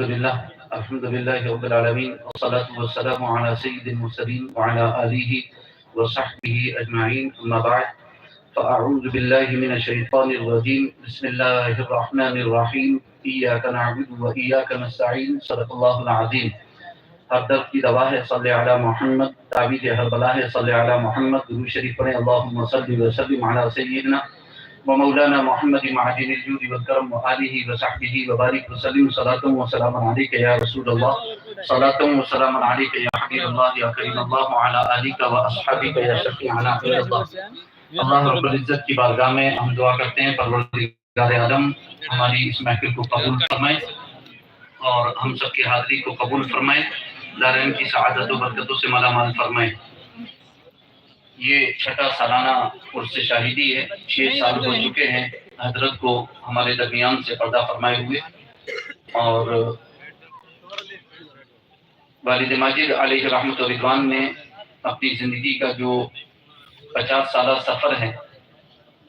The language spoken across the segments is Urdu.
الحمد لله رب العالمين والصلاة والسلام على سيد المرسلين وعلى آله وصحبه أجمعين أما بعد فأعوذ بالله من الشيطان الرجيم بسم الله الرحمن الرحيم إياك نعبد وإياك نستعين صدق الله العظيم. ہر درد کی دوا ہے صلی علی محمد، تعویذ ہر بلا ہے صلی علی محمد. درود شریف پڑھیں اللہم صلی وسلم علی سیدنا ومولانا محمد معدن الجود والکرم وآلہ وصحبہ وبارک وسلم. صلاۃ و سلام علیک یا رسول اللہ، صلاۃ و سلام علیک یا حبیب اللہ یا کریم اللہ وعلی آلک واصحابک یا شفیعنا عند اللہ. اللہ رب العزت کی بارگاہ میں ہم دعا کرتے ہیں پروردگار عالم ہماری اس محفل کو قبول فرمائے اور ہم سب کی حاضری کو قبول فرمائے، دارین کی سعادت و برکتوں سے مالا مال فرمائے. یہ چھٹا سالانہ عرس شاہدی ہے. 6 سال ہو چکے ہیں حضرت کو ہمارے درمیان سے پردہ فرمائے ہوئے، اور والد ماجد علیہ رحمت و رضوان نے اپنی زندگی کا جو 50 سالہ سفر ہے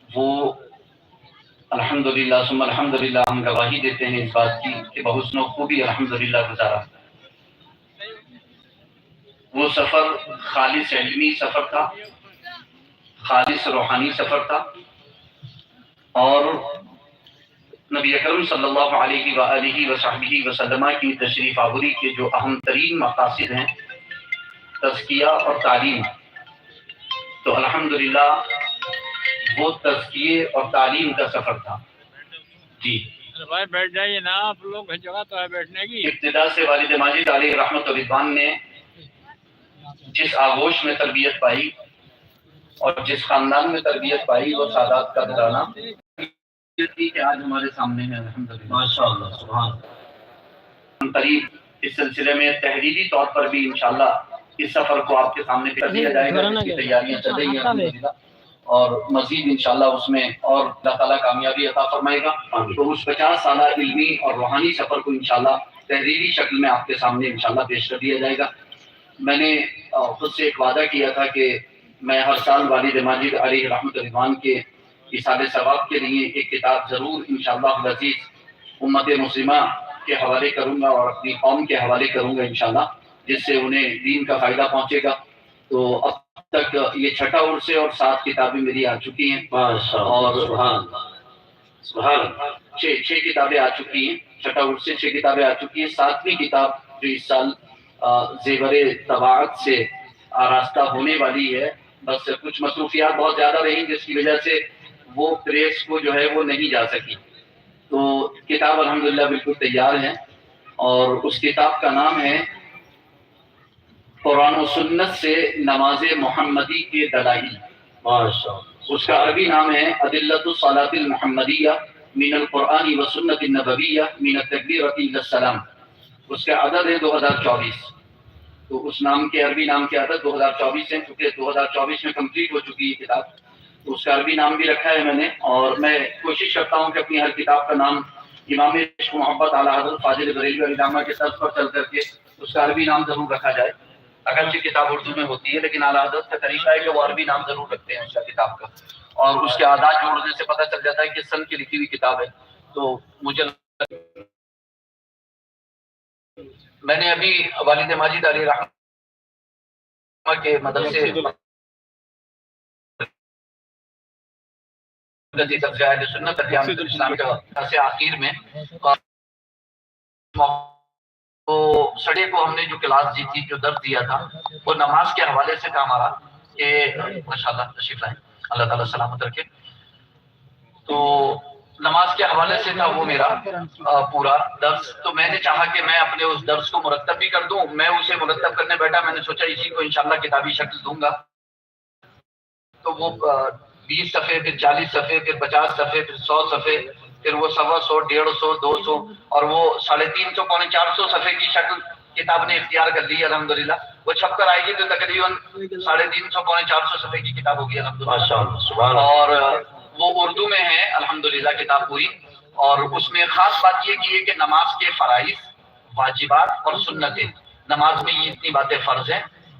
وہ الحمدللہ ثم الحمدللہ ہم گواہی دیتے ہیں اس بات کی کہ بحسن و خوبی الحمدللہ گزارا. وہ سفر خالص علمی سفر تھا، خالص روحانی سفر تھا، اور نبی اکرم صلی اللہ علیہ وآلہ وصحبہ وسلم کی تشریف آوری کے جو اہم ترین مقاصد ہیں تزکیہ اور تعلیم، تو الحمدللہ وہ تزکیے اور تعلیم کا سفر تھا. جی بھائی بیٹھ جائیے نا، آپ لوگ جگہ تو ہے بیٹھنے کی. ابتدا سے والد ماجد علیہ رحمت و رضوان نے جس آغوش میں تربیت پائی اور جس خاندان میں تربیت پائی وہ سادات کا گھرانہ تھی کہ آج ہمارے سامنے ہے الحمدللہ. ماشاءاللہ سبحان. قریب اس سلسلے میں تحریری طور پر بھی انشاءاللہ اس سفر کو آپ کے سامنے کر دیا جائے گا، جس کی تیاریاں چل رہی ہیں الحمدللہ، اور مزید انشاءاللہ اس میں اور اللہ تعالیٰ کامیابی عطا فرمائے گا. تو اس 50 سالہ علمی اور روحانی سفر کو انشاءاللہ تحریری شکل میں آپ کے سامنے انشاءاللہ پیش کر دیا جائے گا. میں نے خود سے ایک وعدہ کیا تھا کہ میں ہر سال والد ماجد علیہ رحمت رضوان کے ایصال ثواب کے لیے ایک کتاب ضرور انشاءاللہ العزیز امت مسلمہ کے حوالے کروں گا اور اپنی قوم کے حوالے کروں گا انشاءاللہ، جس سے انہیں دین کا فائدہ پہنچے گا. تو اب تک یہ چھٹا عرس ہے اور 7 کتابیں میری آ چکی ہیں، اور سبحان 6 کتابیں آ چکی ہیں. چھٹا عرس سے 6 کتابیں آ چکی ہیں. 7ویں کتاب جو اس سال زیور طباعت سے آراستہ ہونے والی ہے، بس کچھ مصروفیات بہت زیادہ رہیں جس کی وجہ سے وہ پریس کو جو ہے وہ نہیں جا سکی. تو کتاب الحمدللہ بالکل تیار ہے، اور اس کتاب کا نام ہے قرآن و سنت سے نماز محمدی کے دلائل. اس کا عربی نام ہے ادلۃ الصلاۃ المحمدیہ من القرآن و سنت النبویہ من التکبیرۃ الی السلام. اس کا عدد ہے 2024. تو اس نام کے عربی نام کے عدد 2024 ہیں، چونکہ 2024 میں کمپلیٹ ہو چکی ہے کتاب، تو اس کا عربی نام بھی رکھا ہے میں نے. اور میں کوشش کرتا ہوں کہ اپنی ہر کتاب کا نام امام عشق محبت اعلیٰ حضرت فاضل بریلوی علیہ الرحمہ کے طرز پر چل کر کے اس کا عربی نام ضرور رکھا جائے. اگرچہ کتاب اردو میں ہوتی ہے لیکن اعلیٰ حضرت کا طریقہ ہے کہ وہ عربی نام ضرور رکھتے ہیں اس کا کتاب کا، اور اس کے اعداد جوڑنے سے پتہ چل جاتا ہے کہ سن کی لکھی ہوئی کتاب ہے. تو مجھے میں نے ابھی والد ماجد علیہ رحمہ کے مدرسے سنت اسلام کے آخر میں تو سڑے کو ہم نے جو کلاس دی تھی، جو درس دیا تھا، وہ نماز کے حوالے سے تھا ہمارا کہ ماشاءاللہ تشریف لائیں، اللہ تعالیٰ سلامت رکھے. تو نماز کے حوالے سے تھا وہ میرا پورا درس. تو میں نے چاہا کہ میں اپنے اس درس کو مرتب بھی کر دوں. میں اسے مرتب کرنے بیٹھا، میں نے سوچا اسی کو انشاءاللہ کتابی شکل دوں گا. تو وہ 20 صفحے، پھر 40 صفحے، پھر 50 صفحے، پھر 100 صفحے، پھر وہ 125 150 200 اور وہ 350 پونے 400 صفحے کی شکل کتاب نے اختیار کر لی الحمدللہ. وہ چھپ کر آئے گی تو تقریباً 350 پونے 400 صفحے کی کتاب ہوگی الحمدللہ. اور وہ اردو میں ہے الحمدللہ کتاب پوری. اور اس میں خاص بات یہ کی ہے کہ نماز کے فرائض، واجبات اور سنتیں، نماز میں یہ اتنی باتیں فرض ہیں